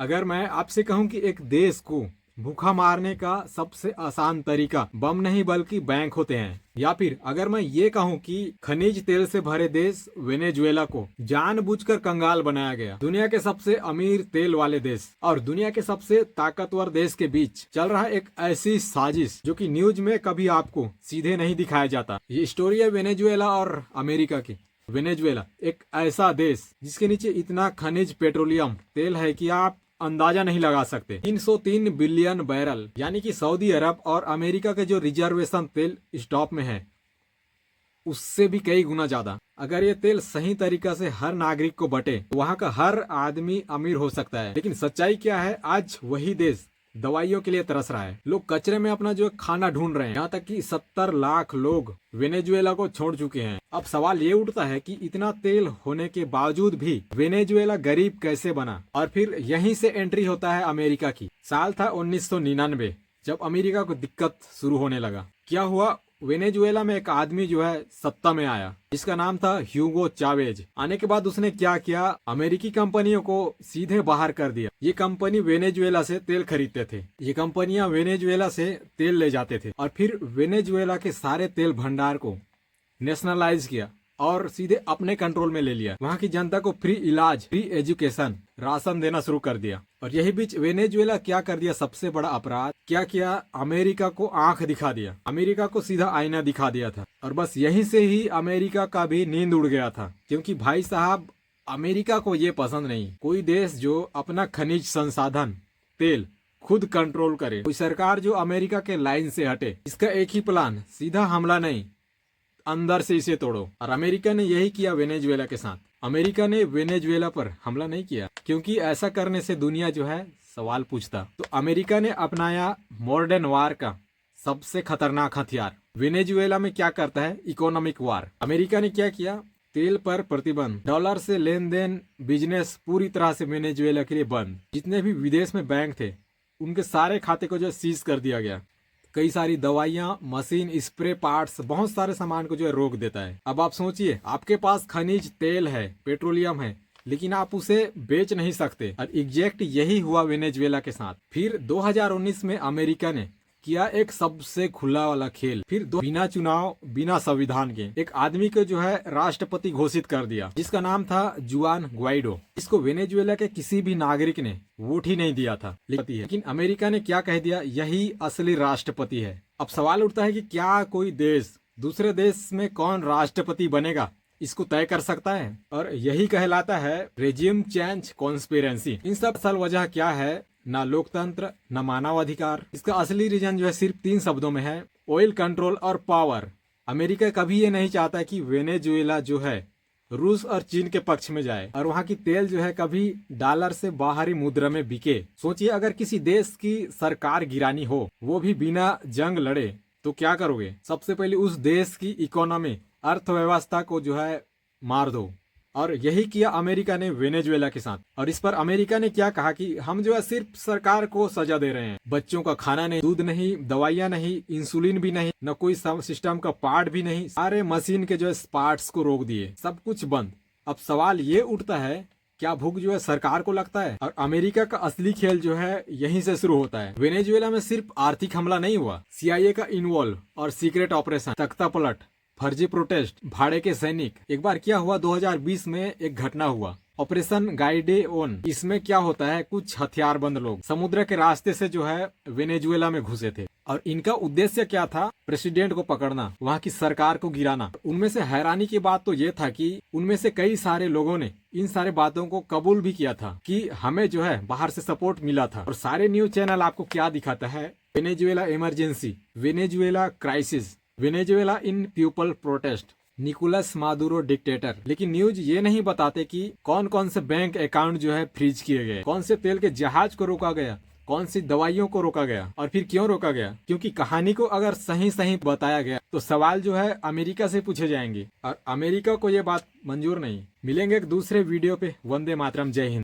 अगर मैं आपसे कहूं कि एक देश को भूखा मारने का सबसे आसान तरीका बम नहीं बल्कि बैंक होते हैं, या फिर अगर मैं ये कहूं कि खनिज तेल से भरे देश वेनेजुएला को जानबूझकर कंगाल बनाया गया, दुनिया के सबसे अमीर तेल वाले देश और दुनिया के सबसे ताकतवर देश के बीच चल रहा एक ऐसी साजिश जो कि न्यूज में कभी आपको सीधे नहीं दिखाया जाता। ये स्टोरी है वेनेजुएला और अमेरिका की। वेनेजुएला एक ऐसा देश जिसके नीचे इतना खनिज पेट्रोलियम तेल है कि आप अंदाजा नहीं लगा सकते। 303 बिलियन बैरल यानी कि सऊदी अरब और अमेरिका के जो रिजर्वेशन तेल स्टॉक में है उससे भी कई गुना ज्यादा। अगर ये तेल सही तरीका से हर नागरिक को बटे वहाँ का हर आदमी अमीर हो सकता है। लेकिन सच्चाई क्या है, आज वही देश दवाइयों के लिए तरस रहा है। लोग कचरे में अपना जो खाना ढूंढ रहे हैं। यहाँ तक कि 70 लाख लोग वेनेजुएला को छोड़ चुके हैं। अब सवाल ये उठता है कि इतना तेल होने के बावजूद भी वेनेजुएला गरीब कैसे बना। और फिर यहीं से एंट्री होता है अमेरिका की। साल था 1999 जब अमेरिका को दिक्कत शुरू होने लगा। क्या हुआ, वेनेजुएला में एक आदमी जो है सत्ता में आया जिसका नाम था ह्यूगो चावेज। आने के बाद उसने क्या किया, अमेरिकी कंपनियों को सीधे बाहर कर दिया। ये कंपनी वेनेजुएला से तेल खरीदते थे, ये कंपनियां वेनेजुएला से तेल ले जाते थे और फिर वेनेजुएला के सारे तेल भंडार को नेशनलाइज किया और सीधे अपने कंट्रोल में ले लिया। वहाँ की जनता को फ्री इलाज, फ्री एजुकेशन, राशन देना शुरू कर दिया। और यही बीच वेनेजुएला क्या कर दिया, सबसे बड़ा अपराध क्या किया, अमेरिका को आंख दिखा दिया, अमेरिका को सीधा आईना दिखा दिया था। और बस यहीं से ही अमेरिका का भी नींद उड़ गया था, क्योंकि भाई साहब अमेरिका को ये पसंद नहीं कोई देश जो अपना खनिज संसाधन तेल खुद कंट्रोल करे, कोई सरकार जो अमेरिका के लाइन से हटे। इसका एक ही प्लान, सीधा हमला नहीं, अंदर से इसे तोड़ो। और अमेरिका ने यही किया वेनेजुएला के साथ। अमेरिका ने वेनेजुएला पर हमला नहीं किया क्योंकि ऐसा करने से दुनिया जो है सवाल पूछता। तो अमेरिका ने अपनाया मॉडर्न वार का सबसे खतरनाक हथियार। वेनेजुएला में क्या करता है, इकोनॉमिक वार। अमेरिका ने क्या किया, तेल पर प्रतिबंध, डॉलर से लेन देन, बिजनेस पूरी तरह से वेनेजुएला के लिए बंद। जितने भी विदेश में बैंक थे उनके सारे खाते को जो सीज कर दिया गया। कई सारी दवाइयां, मशीन, स्प्रे पार्ट्स, बहुत सारे सामान को जो है रोक देता है। अब आप सोचिए, आपके पास खनिज तेल है, पेट्रोलियम है, लेकिन आप उसे बेच नहीं सकते। और एग्जैक्ट यही हुआ वेनेजुएला के साथ। फिर 2019 में अमेरिका ने किया एक सबसे खुला वाला खेल। फिर बिना चुनाव, बिना संविधान के एक आदमी को जो है राष्ट्रपति घोषित कर दिया जिसका नाम था जुआन ग्वाइडो। इसको वेनेजुएला के किसी भी नागरिक ने वोट ही नहीं दिया था, लेकिन अमेरिका ने क्या कह दिया, यही असली राष्ट्रपति है। अब सवाल उठता है कि क्या कोई देश दूसरे देश में कौन राष्ट्रपति बनेगा इसको तय कर सकता है। और यही कहलाता है रेजिम चेंज कॉन्स्पिरेंसी। इन सब असल वजह क्या है, ना लोकतंत्र, ना मानवाधिकार। इसका असली रीजन जो है सिर्फ 3 शब्दों में है, ऑयल कंट्रोल और पावर। अमेरिका कभी ये नहीं चाहता कि वेनेजुएला जो है रूस और चीन के पक्ष में जाए और वहाँ की तेल जो है कभी डॉलर से बाहरी मुद्रा में बिके। सोचिए, अगर किसी देश की सरकार गिरानी हो, वो भी बिना जंग लड़े, तो क्या करोगे? सबसे पहले उस देश की इकोनॉमी, अर्थव्यवस्था को जो है मार दो। और यही किया अमेरिका ने वेनेजुएला के साथ। और इस पर अमेरिका ने क्या कहा कि हम जो है सिर्फ सरकार को सजा दे रहे हैं। बच्चों का खाना नहीं, दूध नहीं, दवाइयां नहीं, इंसुलिन भी नहीं, न कोई सिस्टम का पार्ट भी नहीं, सारे मशीन के जो है पार्ट्स को रोक दिए, सब कुछ बंद। अब सवाल ये उठता है, क्या भूख जो है सरकार को लगता है? और अमेरिका का असली खेल जो है यहीं से शुरू होता है। वेनेजुएला में सिर्फ आर्थिक हमला नहीं हुआ, CIA का इन्वॉल्व और सीक्रेट ऑपरेशन, तख्ता पलट, फर्जी प्रोटेस्ट, भाड़े के सैनिक। एक बार क्या हुआ, 2020 में एक घटना हुआ, ऑपरेशन गाइडेओन। इसमें क्या होता है, कुछ हथियारबंद लोग समुद्र के रास्ते से जो है वेनेजुएला में घुसे थे और इनका उद्देश्य क्या था, प्रेसिडेंट को पकड़ना, वहाँ की सरकार को गिराना। उनमें से हैरानी की बात तो ये था कि उनमें से कई सारे लोगों ने इन सारे बातों को कबूल भी किया था कि हमें जो है बाहर से सपोर्ट मिला था। और सारे न्यूज चैनल आपको क्या दिखाता है, Venezuela emergency, Venezuela crisis, Venezuela in people protest, Nicolas Maduro dictator. लेकिन न्यूज ये नहीं बताते कि कौन कौन से बैंक अकाउंट जो है फ्रीज किए गए, कौन से तेल के जहाज को रोका गया, कौन सी दवाइयों को रोका गया और फिर क्यों रोका गया। क्योंकि कहानी को अगर सही सही बताया गया तो सवाल जो है अमेरिका से पूछे जाएंगे और अमेरिका को ये बात मंजूर नहीं। मिलेंगे एक दूसरे वीडियो पे। वंदे मातरम, जय हिंद।